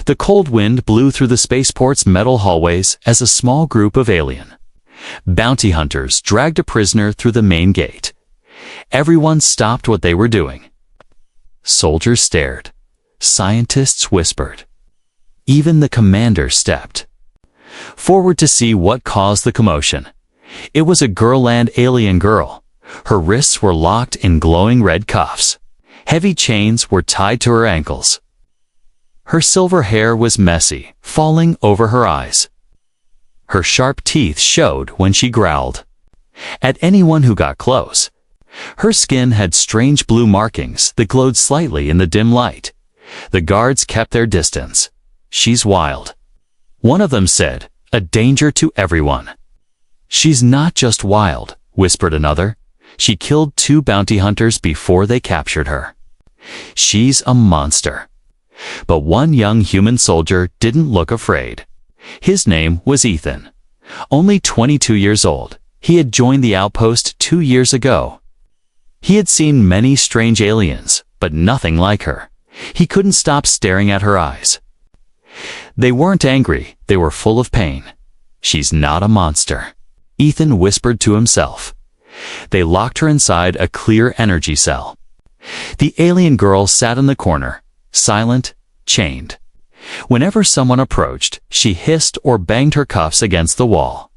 The cold wind blew through the spaceport's metal hallways as a small group of alien bounty hunters dragged a prisoner through the main gate. Everyone stopped what they were doing. Soldiers stared. Scientists whispered. Even the commander stepped forward to see what caused the commotion. It was a girl-land alien girl. Her wrists were locked in glowing red cuffs. Heavy chains were tied to her ankles. Her silver hair was messy, falling over her eyes. Her sharp teeth showed when she growled at anyone who got close. Her skin had strange blue markings that glowed slightly in the dim light. The guards kept their distance. "She's wild," one of them said, "a danger to everyone." "She's not just wild," whispered another. "She killed 2 bounty hunters before they captured her. She's a monster." But one young human soldier didn't look afraid. His name was Ethan. Only 22 years old, he had joined the outpost 2 years ago. He had seen many strange aliens, but nothing like her. He couldn't stop staring at her eyes. They weren't angry, they were full of pain. "She's not a monster," Ethan whispered to himself. They locked her inside a clear energy cell. The alien girl sat in the corner, silent, chained. Whenever someone approached, she hissed or banged her cuffs against the wall.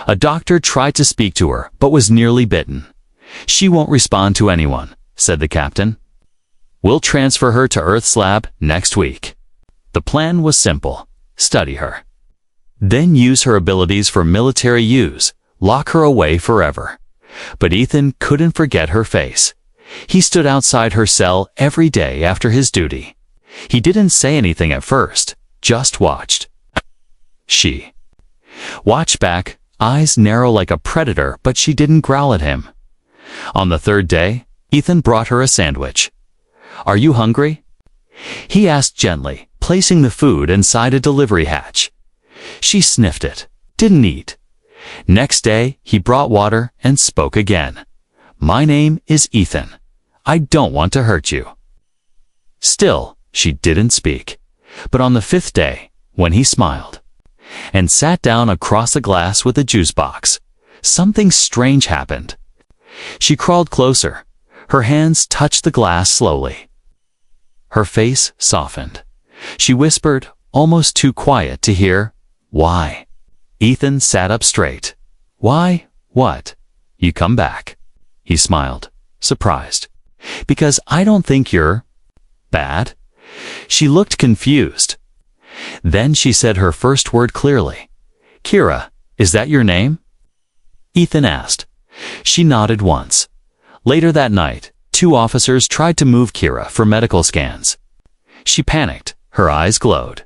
A doctor tried to speak to her, but was nearly bitten. "She won't respond to anyone," said the captain. "We'll transfer her to Earth's lab next week." The plan was simple: study her, then use her abilities for military use, lock her away forever. But Ethan couldn't forget her face. He stood outside her cell every day after his duty. He didn't say anything at first, just watched. She watched back, eyes narrow like a predator, but she didn't growl at him. On the 3rd day, Ethan brought her a sandwich. "Are you hungry?" he asked gently, placing the food inside a delivery hatch. She sniffed it, didn't eat. Next day, he brought water and spoke again. "My name is Ethan. I don't want to hurt you." Still, she didn't speak. But on the 5th day, when he smiled and sat down across the glass with a juice box, something strange happened. She crawled closer. Her hands touched the glass slowly. Her face softened. She whispered, almost too quiet to hear, "Why?" Ethan sat up straight. "Why? What? You come back." He smiled, surprised. "Because I don't think you're bad." She looked confused. Then she said her first word clearly. "Kira, is that your name?" Ethan asked. She nodded once. Later that night, 2 officers tried to move Kira for medical scans. She panicked. Her eyes glowed.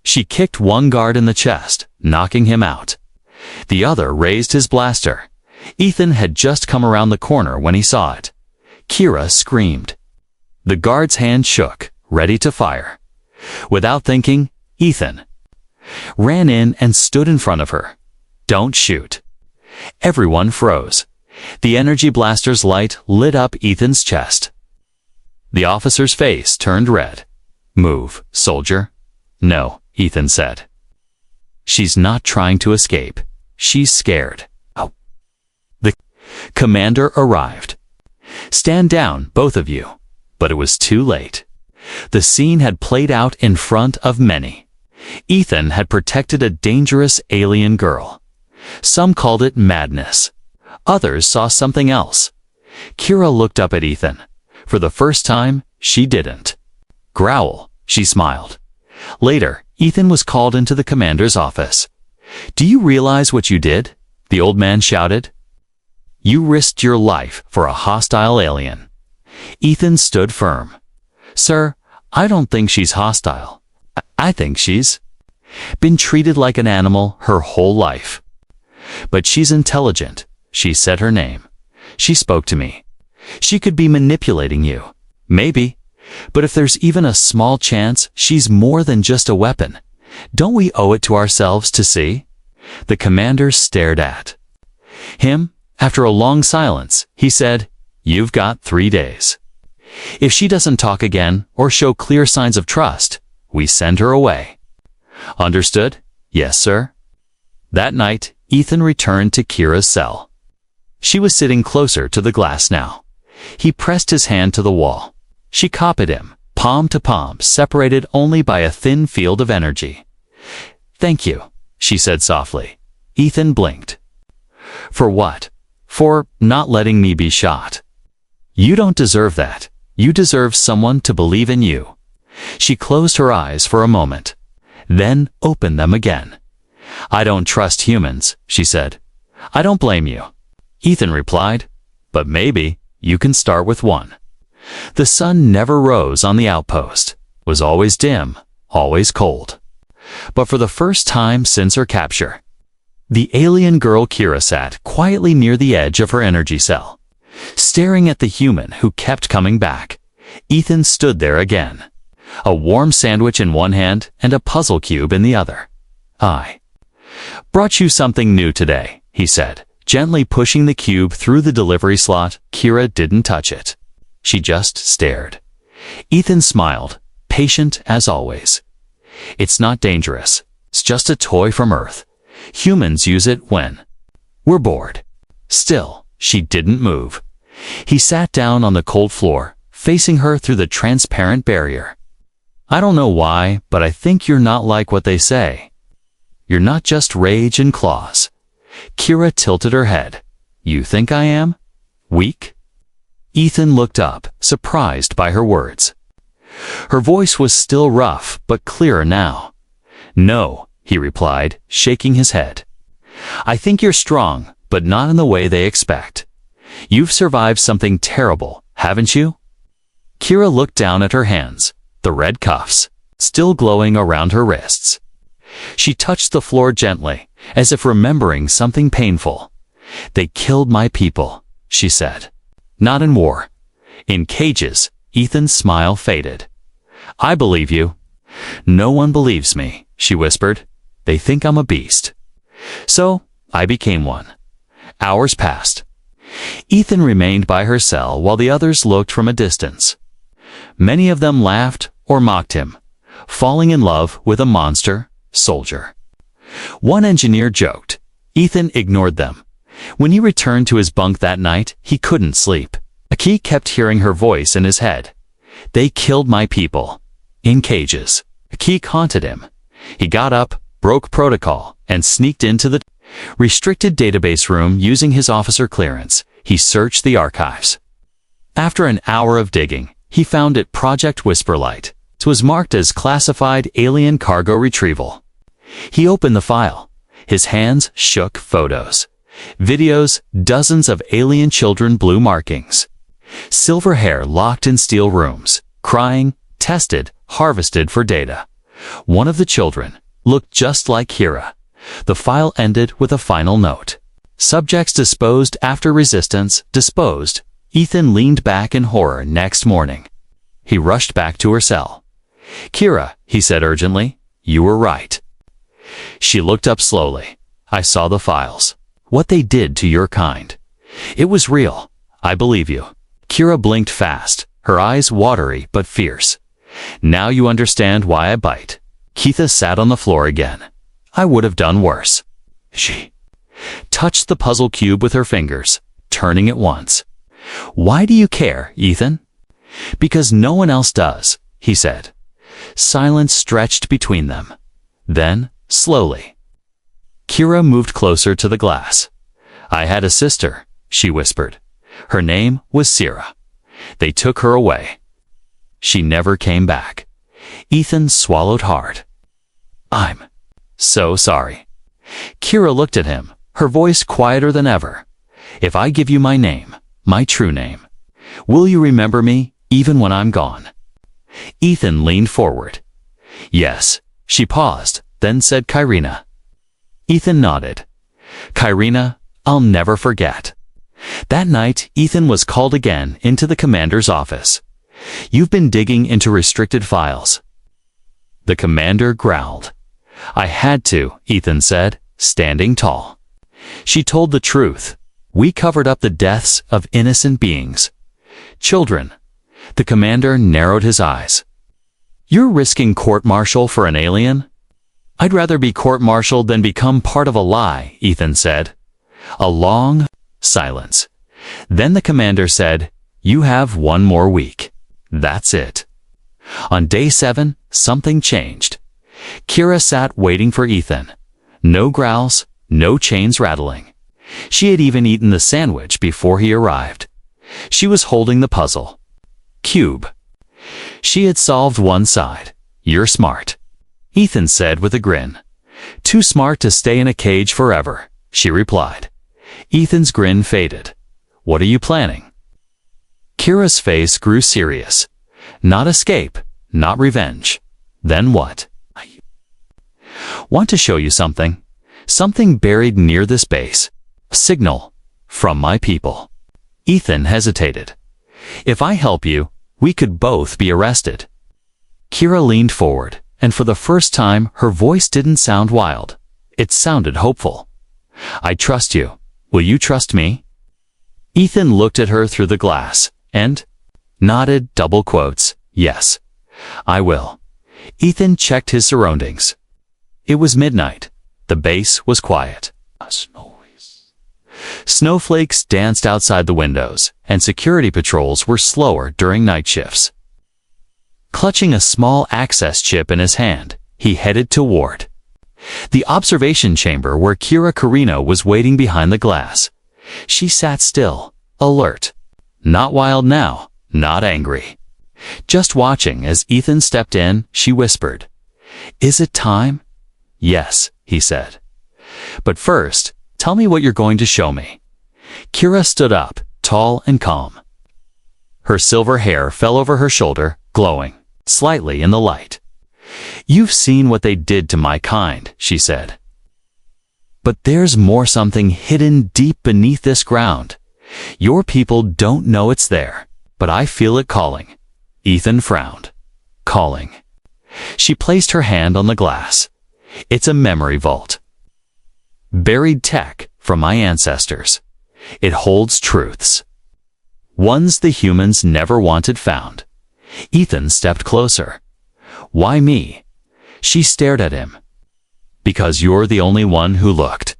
She kicked one guard in the chest, knocking him out. The other raised his blaster. Ethan had just come around the corner when he saw it. Kira screamed. The guard's hand shook, ready to fire. Without thinking, Ethan ran in and stood in front of her. "Don't shoot." Everyone froze. The energy blaster's light lit up Ethan's chest. The officer's face turned red. "Move, soldier." "No," Ethan said. "She's not trying to escape. She's scared." Oh. The commander arrived. "Stand down, both of you." But it was too late. The scene had played out in front of many. Ethan had protected a dangerous alien girl. Some called it madness. Others saw something else. Kira looked up at Ethan. For the first time, she didn't growl. She smiled. Later, Ethan was called into the commander's office. "Do you realize what you did?" the old man shouted. "You risked your life for a hostile alien." Ethan stood firm. "Sir, I don't think she's hostile. I think she's been treated like an animal her whole life. But she's intelligent." She said her name. "She spoke to me. She could be manipulating you. Maybe. But if there's even a small chance she's more than just a weapon, don't we owe it to ourselves to see?" The commander stared at him. After a long silence, he said, "You've got 3 days. If she doesn't talk again or show clear signs of trust, We send her away. Understood? Yes, sir. That night, Ethan returned to Kira's cell. She was sitting closer to the glass now. He pressed his hand to the wall. She copied him, palm to palm, separated only by a thin field of energy. Thank you, she said softly. Ethan blinked. For what? For not letting me be shot. You don't deserve that. You deserve someone to believe in you. She closed her eyes for a moment, then opened them again. I don't trust humans, she said. I don't blame you. Ethan replied, but maybe you can start with one. The sun never rose on the outpost, was always dim, always cold. But for the first time since her capture, the alien girl Kira sat quietly near the edge of her energy cell. Staring at the human who kept coming back, Ethan stood there again, a warm sandwich in one hand and a puzzle cube in the other. I brought you something new today, he said, gently pushing the cube through the delivery slot. Kira didn't touch it. She just stared. Ethan smiled, patient as always. It's not dangerous. It's just a toy from Earth. Humans use it when we're bored. Still, she didn't move. He sat down on the cold floor, facing her through the transparent barrier. I don't know why, but I think you're not like what they say. You're not just rage and claws. Kira tilted her head. You think I am? Weak? Ethan looked up, surprised by her words. Her voice was still rough, but clearer now. No, he replied, shaking his head. I think you're strong, but not in the way they expect. You've survived something terrible, haven't you? Kira looked down at her hands, the red cuffs, still glowing around her wrists. She touched the floor gently, as if remembering something painful. They killed my people, she said. Not in war. In cages. Ethan's smile faded. I believe you. No one believes me, she whispered. They think I'm a beast. So, I became one. Hours passed. Ethan remained by her cell while the others looked from a distance. Many of them laughed or mocked him, falling in love with a monster soldier. One engineer joked. Ethan ignored them. When he returned to his bunk that night, he couldn't sleep. He kept hearing her voice in his head. They killed my people. In cages. He haunted him. He got up, broke protocol, and sneaked into the restricted database room using his officer clearance. He searched the archives. After an hour of digging, he found it Project Whisperlight. It was marked as classified alien cargo retrieval. He opened the file. His hands shook. Photos, videos, dozens of alien children, blue markings. Silver hair locked in steel rooms, crying, tested, harvested for data. One of the children looked just like Kira. The file ended with a final note. Subjects disposed after resistance, disposed. Ethan leaned back in horror. Next morning, he rushed back to her cell. Kira, he said urgently, you were right. She looked up slowly. I saw the files. What they did to your kind. It was real. I believe you. Kira blinked fast, her eyes watery but fierce. Now you understand why I bite. Keitha sat on the floor again. I would have done worse. She touched the puzzle cube with her fingers, turning it once. Why do you care, Ethan? Because no one else does, he said. Silence stretched between them. Then, slowly, Kira moved closer to the glass. I had a sister, she whispered. Her name was Sira. They took her away. She never came back. Ethan swallowed hard. I'm so sorry. Kira looked at him, her voice quieter than ever. If I give you my name, my true name, will you remember me even when I'm gone? Ethan leaned forward. Yes. She paused, then said Kyrina. Ethan nodded. Kyrina, I'll never forget. That night, Ethan was called again into the commander's office. You've been digging into restricted files. The commander growled. I had to, Ethan said, standing tall. She told the truth. We covered up the deaths of innocent beings. Children. The commander narrowed his eyes. You're risking court-martial for an alien? I'd rather be court-martialed than become part of a lie, Ethan said. A long silence. Then the commander said, "You have one more week. That's it." On day 7, something changed. Kira sat waiting for Ethan. No growls, no chains rattling. She had even eaten the sandwich before he arrived. She was holding the puzzle. Cube. She had solved one side. "You're smart," Ethan said with a grin. "Too smart to stay in a cage forever," she replied. Ethan's grin faded. "What are you planning?" Kira's face grew serious. Not escape, not revenge. Then what? "Want to show you something. Something buried near this base. A signal. From my people." Ethan hesitated. "If I help you, we could both be arrested." Kira leaned forward, and for the first time her voice didn't sound wild. It sounded hopeful. "I trust you. Will you trust me?" Ethan looked at her through the glass, and nodded, double quotes, "Yes, I will." Ethan checked his surroundings. It was midnight. The base was quiet. Snowflakes danced outside the windows, and security patrols were slower during night shifts. Clutching a small access chip in his hand, he headed toward the observation chamber where Kira Carino was waiting behind the glass. She sat still, alert. Not wild now, not angry. Just watching as Ethan stepped in, she whispered, "Is it time?" "Yes," he said. "But first, tell me what you're going to show me." Kira stood up, tall and calm. Her silver hair fell over her shoulder, glowing slightly in the light. "You've seen what they did to my kind," she said. "But there's more, something hidden deep beneath this ground. Your people don't know it's there, but I feel it calling." Ethan frowned. "Calling." She placed her hand on the glass. "It's a memory vault. Buried tech from my ancestors. It holds truths. Ones the humans never wanted found." Ethan stepped closer. "Why me?" She stared at him. "Because you're the only one who looked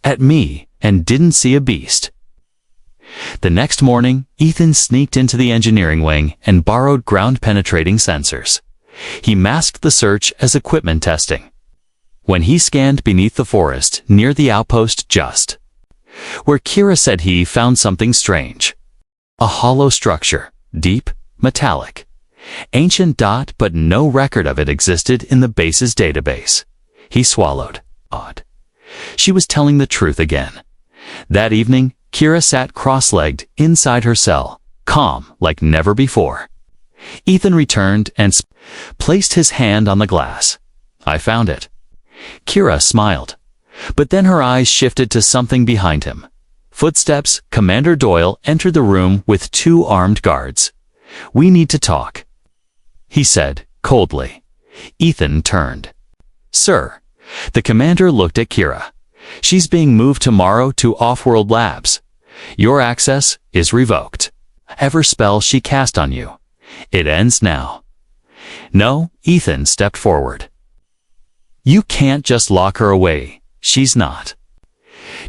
at me and didn't see a beast." The next morning, Ethan sneaked into the engineering wing and borrowed ground-penetrating sensors. He masked the search as equipment testing. When he scanned beneath the forest near the outpost just where Kira said he found something strange. A hollow structure, deep, metallic. Ancient dot, but no record of it existed in the base's database. He swallowed. Odd. She was telling the truth again. That evening, Kira sat cross-legged inside her cell, calm like never before. Ethan returned and placed his hand on the glass. "I found it." Kira smiled, but then her eyes shifted to something behind him. Footsteps. Commander Doyle entered the room with 2 armed guards. "We need to talk," he said, coldly. Ethan turned. "Sir." The commander looked at Kira. "She's being moved tomorrow to off-world labs. Your access is revoked. Ever spell she cast on you, it ends now." "No," Ethan stepped forward. "You can't just lock her away. She's not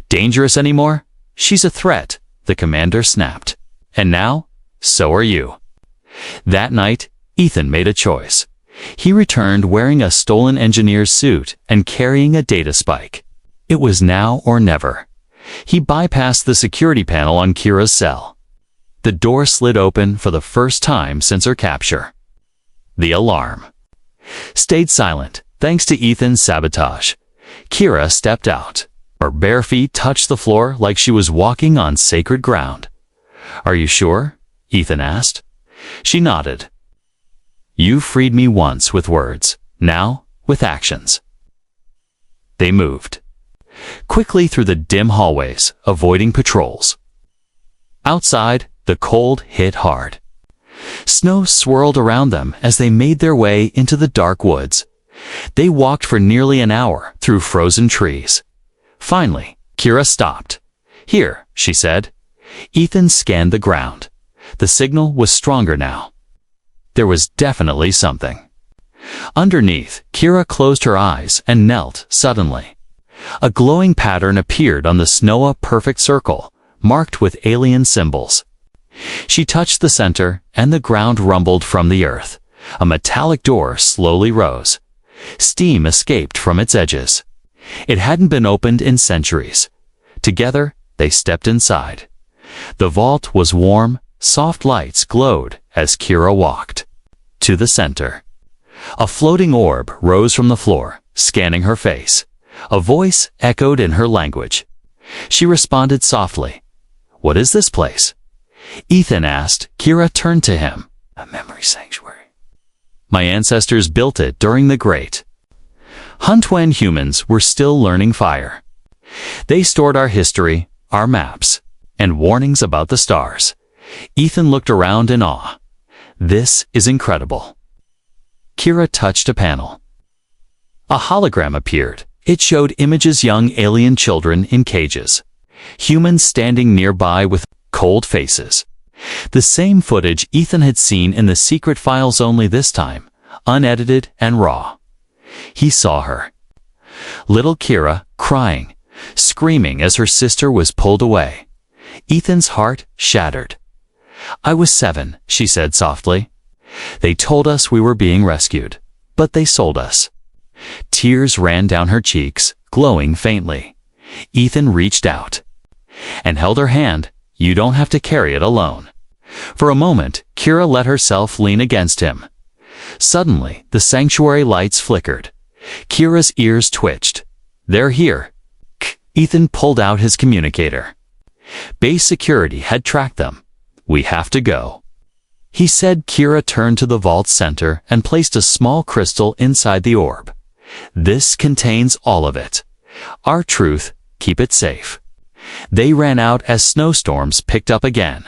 dangerous anymore. She's a threat," the commander snapped. "And now, so are you." That night, Ethan made a choice. He returned wearing a stolen engineer's suit and carrying a data spike. It was now or never. He bypassed the security panel on Kira's cell. The door slid open for the first time since her capture. The alarm stayed silent thanks to Ethan's sabotage. Kira stepped out. Her bare feet touched the floor like she was walking on sacred ground. "Are you sure?" Ethan asked. She nodded. "You freed me once with words, now with actions." They moved quickly through the dim hallways, avoiding patrols. Outside, the cold hit hard. Snow swirled around them as they made their way into the dark woods. They walked for nearly an hour through frozen trees. Finally, Kira stopped. "Here," she said. Ethan scanned the ground. The signal was stronger now. There was definitely something. Underneath, Kira closed her eyes and knelt suddenly. A glowing pattern appeared on the snow-perfect circle, marked with alien symbols. She touched the center, and the ground rumbled from the earth. A metallic door slowly rose. Steam escaped from its edges. It hadn't been opened in centuries. Together, they stepped inside. The vault was warm, soft lights glowed as Kira walked. To the center. A floating orb rose from the floor, scanning her face. A voice echoed in her language. She responded softly. "What is this place?" Ethan asked. Kira turned to him. "A memory sanctuary. My ancestors built it during the Great Hunt when humans were still learning fire. They stored our history, our maps, and warnings about the stars." Ethan looked around in awe. "This is incredible." Kira touched a panel. A hologram appeared. It showed images young alien children in cages. Humans standing nearby with cold faces. The same footage Ethan had seen in the secret files, only this time, unedited and raw. He saw her. Little Kira, crying, screaming as her sister was pulled away. Ethan's heart shattered. "I was 7, she said softly. "They told us we were being rescued, but they sold us." Tears ran down her cheeks, glowing faintly. Ethan reached out and held her hand. "You don't have to carry it alone." For a moment, Kira let herself lean against him. Suddenly, the sanctuary lights flickered. Kira's ears twitched. "They're here." Ethan pulled out his communicator. Base security had tracked them. "We have to go," he said. Kira turned to the vault's center and placed a small crystal inside the orb. "This contains all of it. Our truth, keep it safe." They ran out as snowstorms picked up again.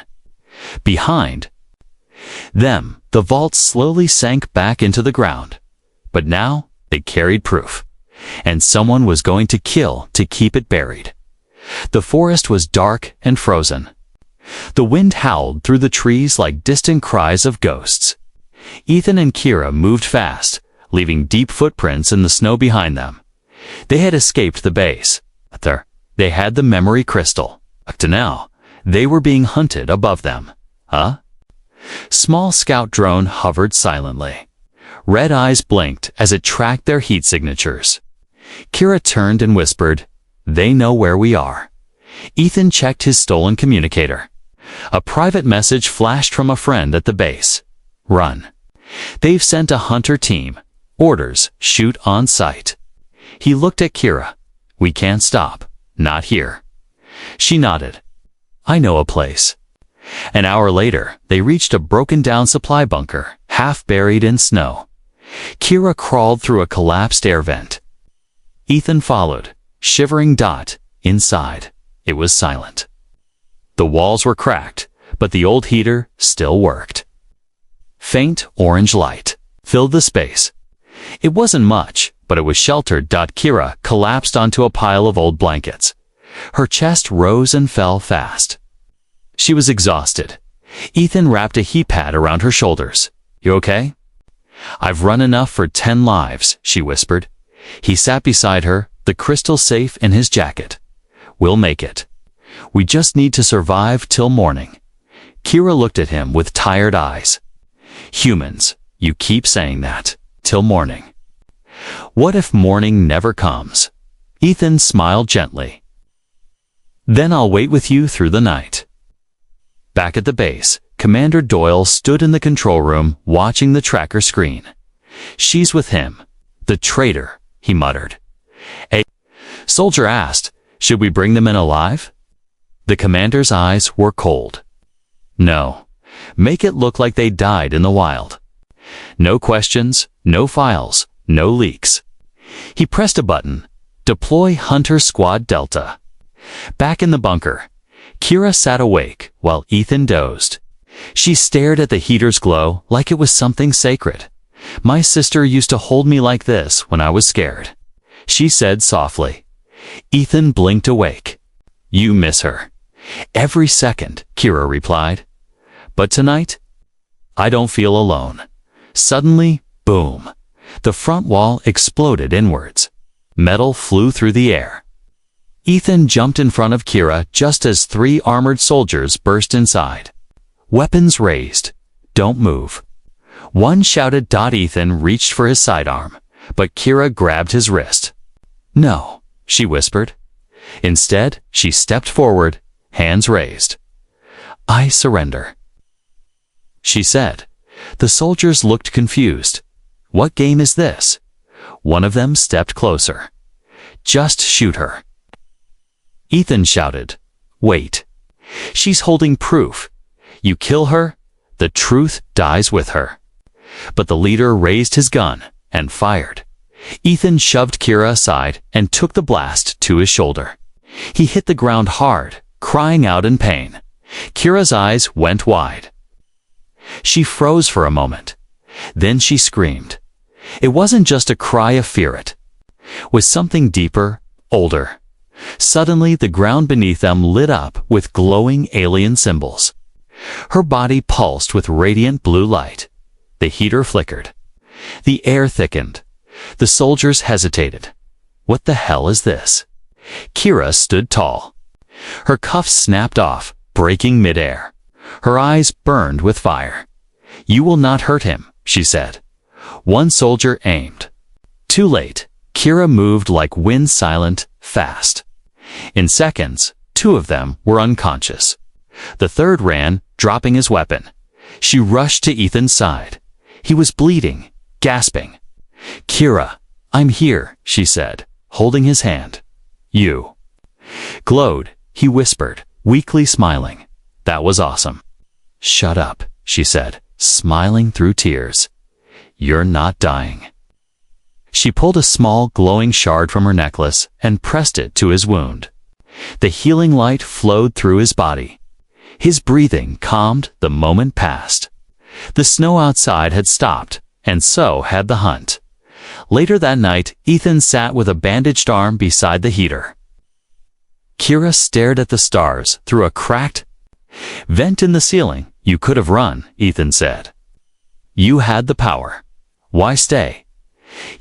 Behind them, the vault slowly sank back into the ground. But now, they carried proof. And someone was going to kill to keep it buried. The forest was dark and frozen. The wind howled through the trees like distant cries of ghosts. Ethan and Kira moved fast, leaving deep footprints in the snow behind them. They had escaped the base. They had the memory crystal. Up to now, they were being hunted above them. Small scout drone hovered silently. Red eyes blinked as it tracked their heat signatures. Kira turned and whispered, "They know where we are." Ethan checked his stolen communicator. A private message flashed from a friend at the base. "Run. They've sent a hunter team. Orders, shoot on sight." He looked at Kira. "We can't stop. Not here." She nodded. "I know a place." An hour later, they reached a broken-down supply bunker, half buried in snow. Kira crawled through a collapsed air vent. Ethan followed, shivering. Inside, it was silent. The walls were cracked, but the old heater still worked. Faint orange light filled the space. It wasn't much, but it was sheltered. Kira collapsed onto a pile of old blankets. Her chest rose and fell fast. She was exhausted. Ethan wrapped a heat pad around her shoulders. "You okay?" "I've run enough for 10 lives, she whispered. He sat beside her, the crystal safe in his jacket. "We'll make it. We just need to survive till morning." Kira looked at him with tired eyes. "Humans, you keep saying that. Till morning. What if morning never comes?" Ethan smiled gently. "Then I'll wait with you through the night." Back at the base, Commander Doyle stood in the control room, watching the tracker screen. "She's with him. The traitor," he muttered. A soldier asked, "Should we bring them in alive?" The commander's eyes were cold. "No. Make it look like they died in the wild. No questions, no files, no leaks." He pressed a button. "Deploy Hunter Squad Delta." Back in the bunker, Kira sat awake while Ethan dozed. She stared at the heater's glow like it was something sacred. "My sister used to hold me like this when I was scared," she said softly. Ethan blinked awake. "You miss her." "Every second," Kira replied. "But tonight, I don't feel alone." Suddenly, boom. The front wall exploded inwards. Metal flew through the air. Ethan jumped in front of Kira just as 3 armored soldiers burst inside. Weapons raised. "Don't move." One shouted. Ethan reached for his sidearm, but Kira grabbed his wrist. "No," she whispered. Instead, she stepped forward, hands raised. "I surrender," she said. The soldiers looked confused. "What game is this?" One of them stepped closer. "Just shoot her." Ethan shouted. "Wait. She's holding proof. You kill her, the truth dies with her." But the leader raised his gun and fired. Ethan shoved Kira aside and took the blast to his shoulder. He hit the ground hard, crying out in pain. Kira's eyes went wide. She froze for a moment. Then she screamed. It wasn't just a cry of fear, it was something deeper, older. Suddenly, the ground beneath them lit up with glowing alien symbols. Her body pulsed with radiant blue light. The heater flickered. The air thickened. The soldiers hesitated. What the hell is this? Kira stood tall. Her cuffs snapped off, breaking midair. Her eyes burned with fire. "You will not hurt him," she said. One soldier aimed. Too late. Kira moved like wind, silent, fast. In seconds, 2 of them were unconscious. The third ran, dropping his weapon. She rushed to Ethan's side. He was bleeding, gasping. "Kira, I'm here," she said, holding his hand. "You glowed," he whispered, weakly smiling. "That was awesome." "Shut up," she said, smiling through tears. "You're not dying." She pulled a small, glowing shard from her necklace and pressed it to his wound. The healing light flowed through his body. His breathing calmed the moment passed. The snow outside had stopped, and so had the hunt. Later that night, Ethan sat with a bandaged arm beside the heater. Kira stared at the stars through a cracked vent in the ceiling. "You could have run," Ethan said. "You had the power. Why stay?"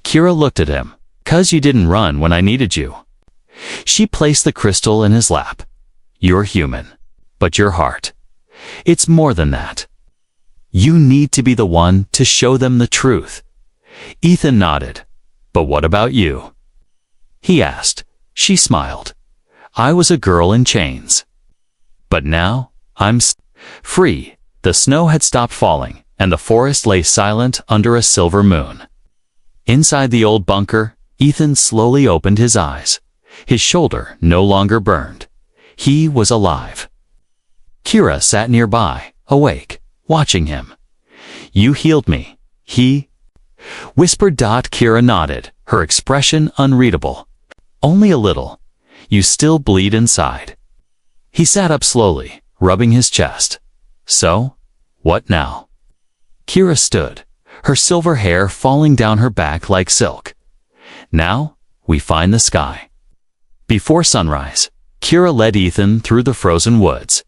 Kira looked at him. "'Cause you didn't run when I needed you." She placed the crystal in his lap. "You're human, but your heart, it's more than that. You need to be the one to show them the truth." Ethan nodded. "But what about you?" he asked. She smiled. "I was a girl in chains. But now, I'm free." The snow had stopped falling, and the forest lay silent under a silver moon. Inside the old bunker, Ethan slowly opened his eyes. His shoulder no longer burned. He was alive. Kira sat nearby, awake, watching him. "You healed me," he whispered. Kira nodded, her expression unreadable. "Only a little. You still bleed inside." He sat up slowly, rubbing his chest. "So, what now?" Kira stood, her silver hair falling down her back like silk. "Now, we find the sky." Before sunrise, Kira led Ethan through the frozen woods,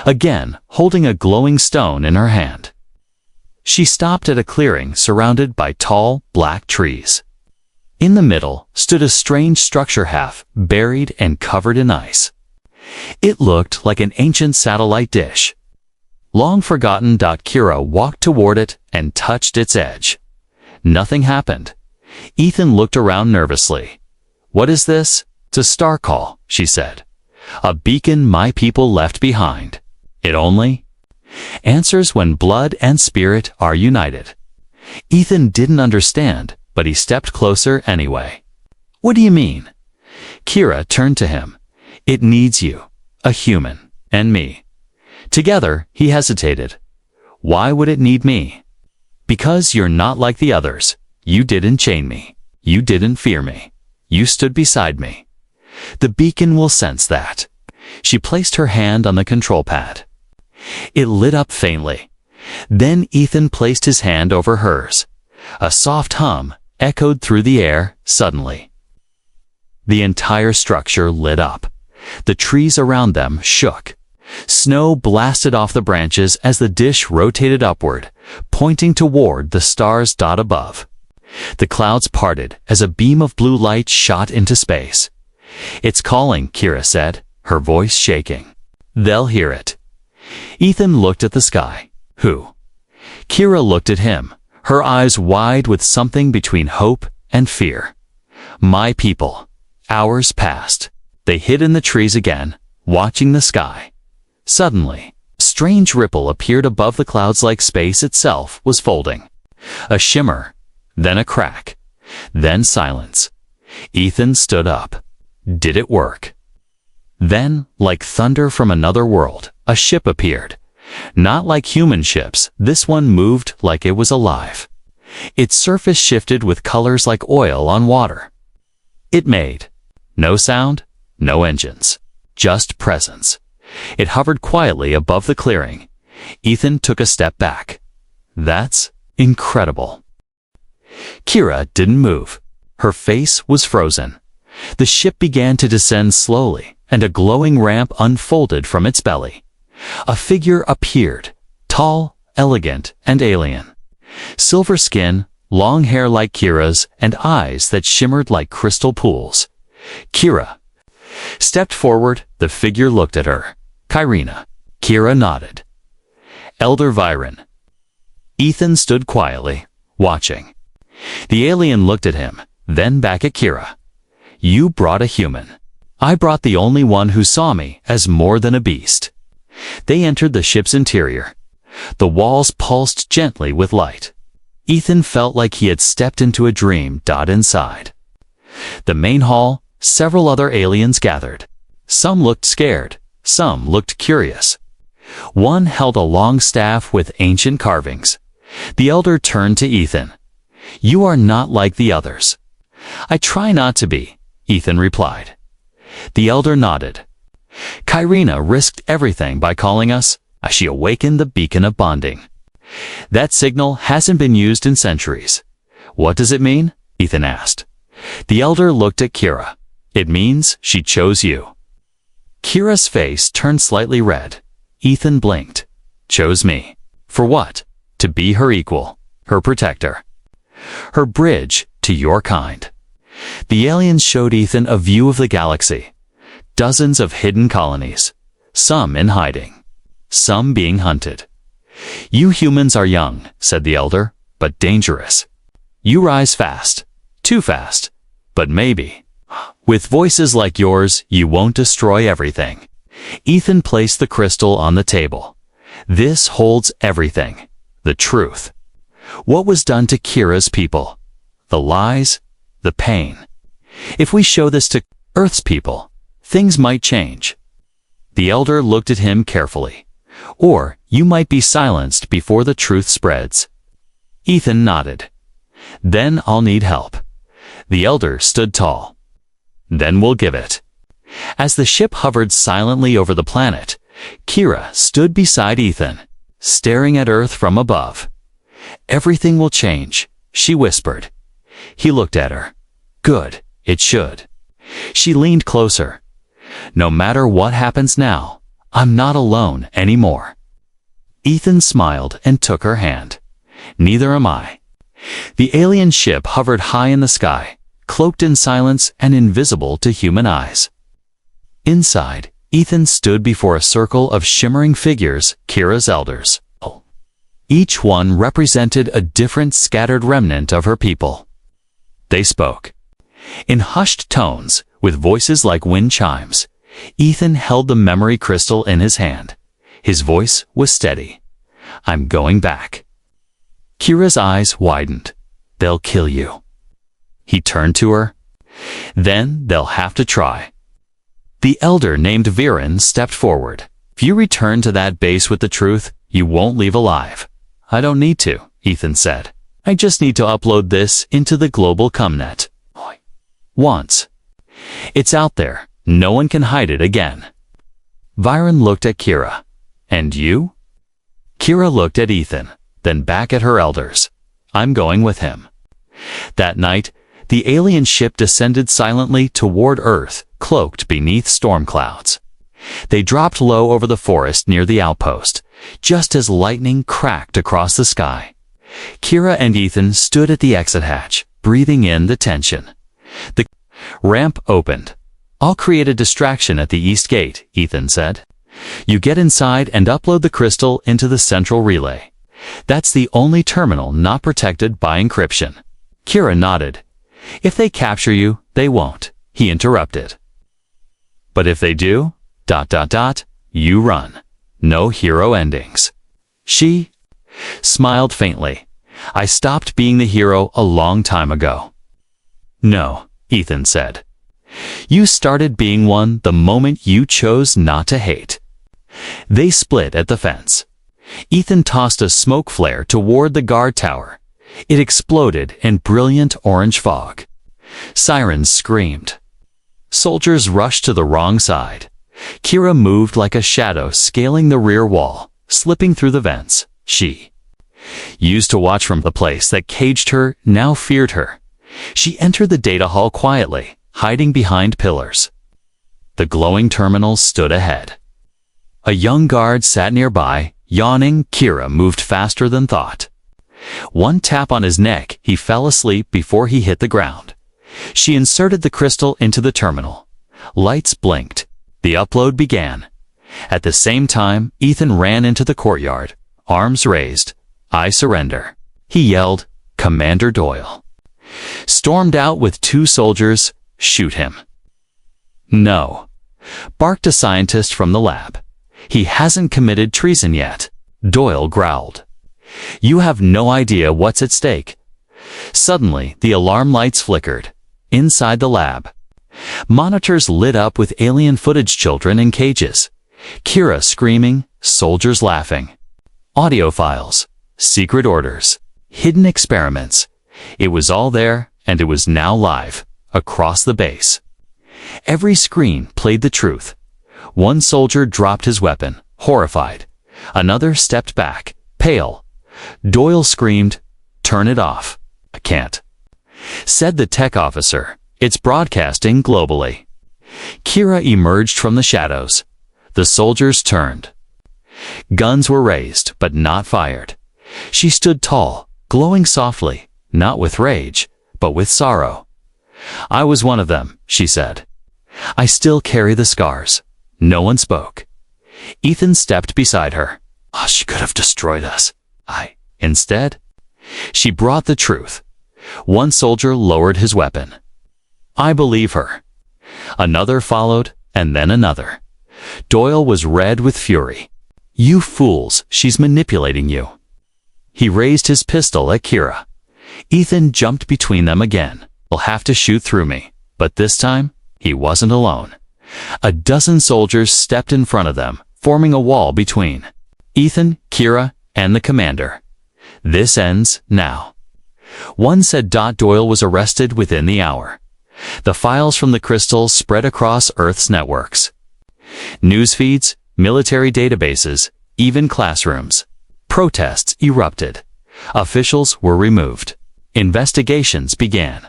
again holding a glowing stone in her hand. She stopped at a clearing surrounded by tall, black trees. In the middle stood a strange structure, half buried and covered in ice. It looked like an ancient satellite dish. Long forgotten. Kira walked toward it and touched its edge. Nothing happened. Ethan looked around nervously. "What is this?" "It's a star call," she said. "A beacon my people left behind. It only answers when blood and spirit are united." Ethan didn't understand, but he stepped closer anyway. "What do you mean?" Kira turned to him. "It needs you, a human, and me." Together, he hesitated. "Why would it need me?" "Because you're not like the others. You didn't chain me. You didn't fear me. You stood beside me. The beacon will sense that." She placed her hand on the control pad. It lit up faintly. Then Ethan placed his hand over hers. A soft hum echoed through the air suddenly. The entire structure lit up. The trees around them shook. Snow blasted off the branches as the dish rotated upward, pointing toward the stars above. The clouds parted as a beam of blue light shot into space. "It's calling," Kira said, her voice shaking. "They'll hear it." Ethan looked at the sky. Who? Kira looked at him, her eyes wide with something between hope and fear. "My people." Hours passed. They hid in the trees again, watching the sky. Suddenly, a strange ripple appeared above the clouds like space itself was folding. A shimmer, then a crack, then silence. Ethan stood up. Did it work? Then, like thunder from another world, a ship appeared. Not like human ships, this one moved like it was alive. Its surface shifted with colors like oil on water. It made no sound, no engines, just presence. It hovered quietly above the clearing. Ethan took a step back. That's incredible. Kira didn't move. Her face was frozen. The ship began to descend slowly, and a glowing ramp unfolded from its belly. A figure appeared, tall, elegant, and alien. Silver skin, long hair like Kira's, and eyes that shimmered like crystal pools. Kira stepped forward. The figure looked at her. Kyrina. Kira nodded. Elder Viren. Ethan stood quietly, watching. The alien looked at him, then back at Kira. You brought a human. I brought the only one who saw me as more than a beast. They entered the ship's interior. The walls pulsed gently with light. Ethan felt like he had stepped into a dream. Inside the main hall, several other aliens gathered. Some looked scared, some looked curious. One held a long staff with ancient carvings. The elder turned to Ethan. You are not like the others. I try not to be, Ethan replied. The elder nodded. Kyrina risked everything by calling us. She awakened the beacon of bonding. That signal hasn't been used in centuries. What does it mean? Ethan asked. The elder looked at Kira. It means she chose you. Kira's face turned slightly red. Ethan blinked. Chose me. For what? To be her equal, her protector. Her bridge to your kind. The aliens showed Ethan a view of the galaxy. Dozens of hidden colonies. Some in hiding. Some being hunted. You humans are young, said the elder, but dangerous. You rise fast. Too fast. But maybe. With voices like yours, you won't destroy everything. Ethan placed the crystal on the table. This holds everything. The truth. What was done to Kira's people? The lies? The pain? If we show this to Earth's people, things might change. The elder looked at him carefully. Or you might be silenced before the truth spreads. Ethan nodded. Then I'll need help. The elder stood tall. Then we'll give it. As the ship hovered silently over the planet, Kira stood beside Ethan, staring at Earth from above. Everything will change, she whispered. He looked at her. Good, it should. She leaned closer. No matter what happens now, I'm not alone anymore. Ethan smiled and took her hand. Neither am I. The alien ship hovered high in the sky, cloaked in silence and invisible to human eyes. Inside, Ethan stood before a circle of shimmering figures, Kira's elders. Each one represented a different scattered remnant of her people. They spoke. In hushed tones, with voices like wind chimes, Ethan held the memory crystal in his hand. His voice was steady. I'm going back. Kira's eyes widened. They'll kill you. He turned to her. Then they'll have to try. The elder named Viren stepped forward. If you return to that base with the truth, you won't leave alive. I don't need to, Ethan said. I just need to upload this into the global Cumnet. Once. It's out there. No one can hide it again. Viren looked at Kira. And you? Kira looked at Ethan, then back at her elders. I'm going with him. That night, the alien ship descended silently toward Earth, cloaked beneath storm clouds. They dropped low over the forest near the outpost, just as lightning cracked across the sky. Kira and Ethan stood at the exit hatch, breathing in the tension. The ramp opened. "I'll create a distraction at the east gate," Ethan said. "You get inside and upload the crystal into the central relay. That's the only terminal not protected by encryption." Kira nodded. "If they capture you, they won't," he interrupted. "But if they do, ... you run. No hero endings." She smiled faintly. "I stopped being the hero a long time ago." "No," Ethan said. "You started being one the moment you chose not to hate." They split at the fence. Ethan tossed a smoke flare toward the guard tower. It exploded in brilliant orange fog. Sirens screamed. Soldiers rushed to the wrong side. Kira moved like a shadow scaling the rear wall, slipping through the vents. She used to watch from the place that caged her, now feared her. She entered the data hall quietly, hiding behind pillars. The glowing terminals stood ahead. A young guard sat nearby, yawning. Kira moved faster than thought. One tap on his neck, he fell asleep before he hit the ground. She inserted the crystal into the terminal. Lights blinked. The upload began. At the same time, Ethan ran into the courtyard, arms raised. "I surrender," he yelled. Commander Doyle stormed out with 2 soldiers. "Shoot him." "No," barked a scientist from the lab. "He hasn't committed treason yet." Doyle growled. "You have no idea what's at stake." Suddenly, the alarm lights flickered. Inside the lab, monitors lit up with alien footage, children in cages. Kira screaming, soldiers laughing. Audio files, secret orders, hidden experiments. It was all there, and it was now live, across the base. Every screen played the truth. One soldier dropped his weapon, horrified. Another stepped back, pale. Doyle screamed, "Turn it off." "I can't," said the tech officer. "It's broadcasting globally." Kira emerged from the shadows. The soldiers turned. Guns were raised, but not fired. She stood tall, glowing softly, not with rage, but with sorrow. "I was one of them," she said. "I still carry the scars." No one spoke. Ethan stepped beside her. "Oh, she could have destroyed us." Instead, she brought the truth. One soldier lowered his weapon. "I believe her." Another followed, and then another. Doyle was red with fury. "You fools, she's manipulating you." He raised his pistol at Kira. Ethan jumped between them again. "You'll have to shoot through me." But this time, he wasn't alone. A dozen soldiers stepped in front of them, forming a wall between Ethan, Kira, and the commander. "This ends now." One said. Doyle was arrested within the hour. The files from the crystals spread across Earth's networks. News feeds, military databases, even classrooms. Protests erupted. Officials were removed. Investigations began.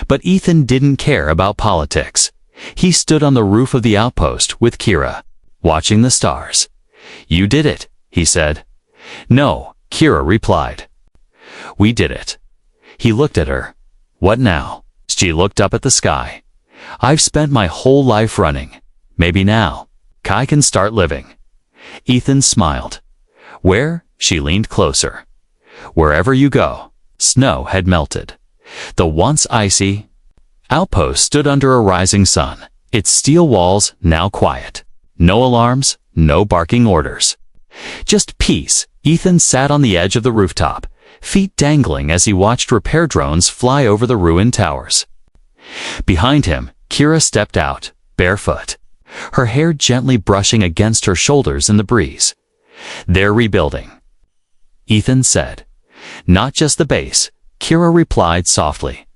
But Ethan didn't care about politics. He stood on the roof of the outpost with Kira, watching the stars. "You did it," he said. "No," Kira replied. "We did it." He looked at her. "What now?" She looked up at the sky. "I've spent my whole life running. Maybe now, I can start living." Ethan smiled. "Where?" She leaned closer. "Wherever you go." Snow had melted. The once icy outpost stood under a rising sun, its steel walls now quiet. No alarms, no barking orders. Just peace. Ethan sat on the edge of the rooftop, feet dangling as he watched repair drones fly over the ruined towers. Behind him, Kira stepped out, barefoot, her hair gently brushing against her shoulders in the breeze. "They're rebuilding," Ethan said. "Not just the base," Kira replied softly.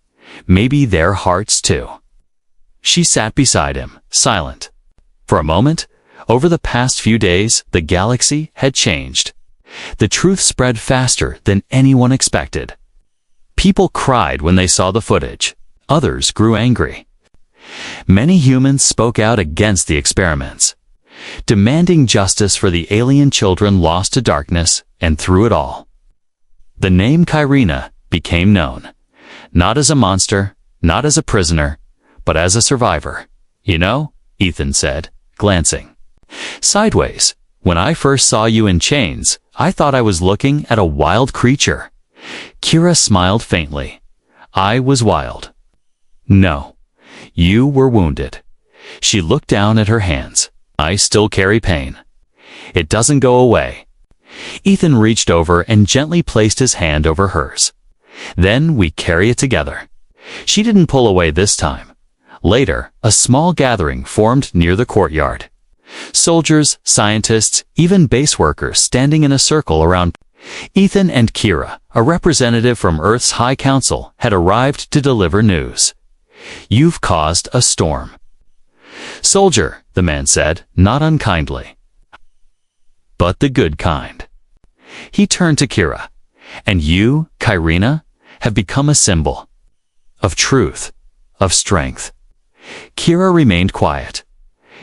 "Maybe their hearts too." She sat beside him, silent. For a moment, over the past few days, the galaxy had changed. The truth spread faster than anyone expected. People cried when they saw the footage. Others grew angry. Many humans spoke out against the experiments, demanding justice for the alien children lost to darkness, and through it all, The name Kyrina became known, not as a monster, not as a prisoner, but as a survivor. You know, Ethan said, glancing sideways, when I first saw you in chains, I thought I was looking at a wild creature. Kira smiled faintly. I was wild. No, you were wounded. She looked down at her hands. I still carry pain. It doesn't go away. Ethan reached over and gently placed his hand over hers. Then we carry it together. She didn't pull away this time. Later, a small gathering formed near the courtyard. Soldiers, scientists, even base workers standing in a circle around. Ethan and Kira, a representative from Earth's High Council, had arrived to deliver news. You've caused a storm. Soldier, the man said, not unkindly, but the good kind. He turned to Kira. And you, Kyrina, have become a symbol of truth, of strength. Kira remained quiet.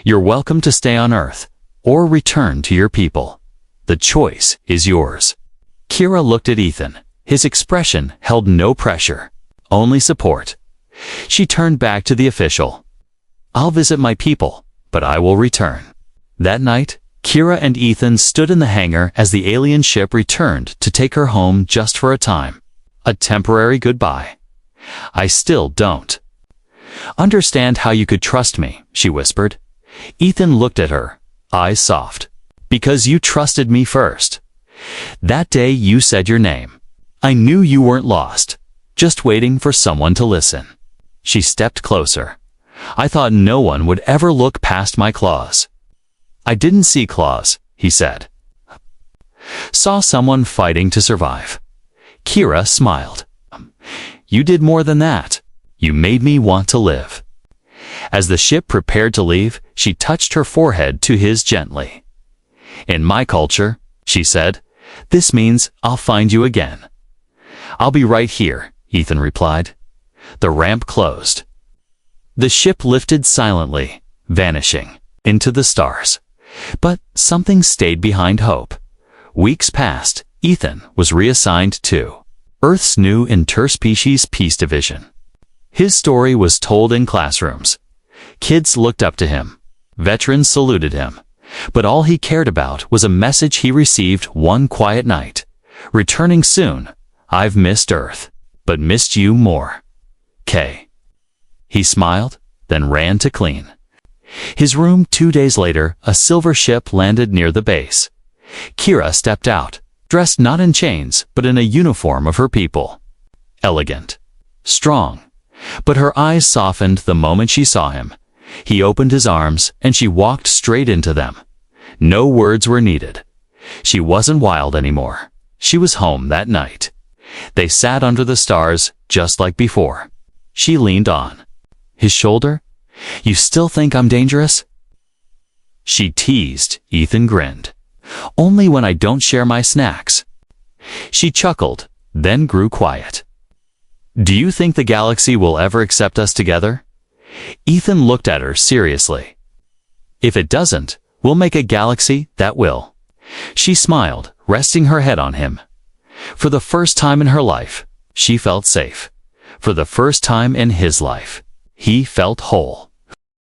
You're welcome to stay on Earth, or return to your people. The choice is yours. Kira looked at Ethan. His expression held no pressure, only support. She turned back to the official. I'll visit my people, but I will return. That night, Kira and Ethan stood in the hangar as the alien ship returned to take her home just for a time. A temporary goodbye. I still don't understand how you could trust me, she whispered. Ethan looked at her, eyes soft. Because you trusted me first. That day you said your name. I knew you weren't lost, just waiting for someone to listen. She stepped closer. I thought no one would ever look past my claws. I didn't see claws, he said. Saw someone fighting to survive. Kira smiled. You did more than that. You made me want to live. As the ship prepared to leave, she touched her forehead to his gently. In my culture, she said, this means I'll find you again. I'll be right here, Ethan replied. The ramp closed. The ship lifted silently, vanishing into the stars. But something stayed behind hope. Weeks passed. Ethan was reassigned to Earth's new interspecies peace division. His story was told in classrooms. Kids looked up to him. Veterans saluted him. But all he cared about was a message he received one quiet night. Returning soon. I've missed Earth, but missed you more. K. He smiled, then ran to clean his room. 2 days later, a silver ship landed near the base. Kira stepped out, dressed not in chains, but in a uniform of her people. Elegant. Strong. But her eyes softened the moment she saw him. He opened his arms, and she walked straight into them. No words were needed. She wasn't wild anymore. She was home that night. They sat under the stars, just like before. She leaned on his shoulder. You still think I'm dangerous? She teased. Ethan grinned. Only when I don't share my snacks. She chuckled, then grew quiet. Do you think the galaxy will ever accept us together? Ethan looked at her seriously. If it doesn't, we'll make a galaxy that will. She smiled, resting her head on him. For the first time in her life, she felt safe. For the first time in his life, he felt whole.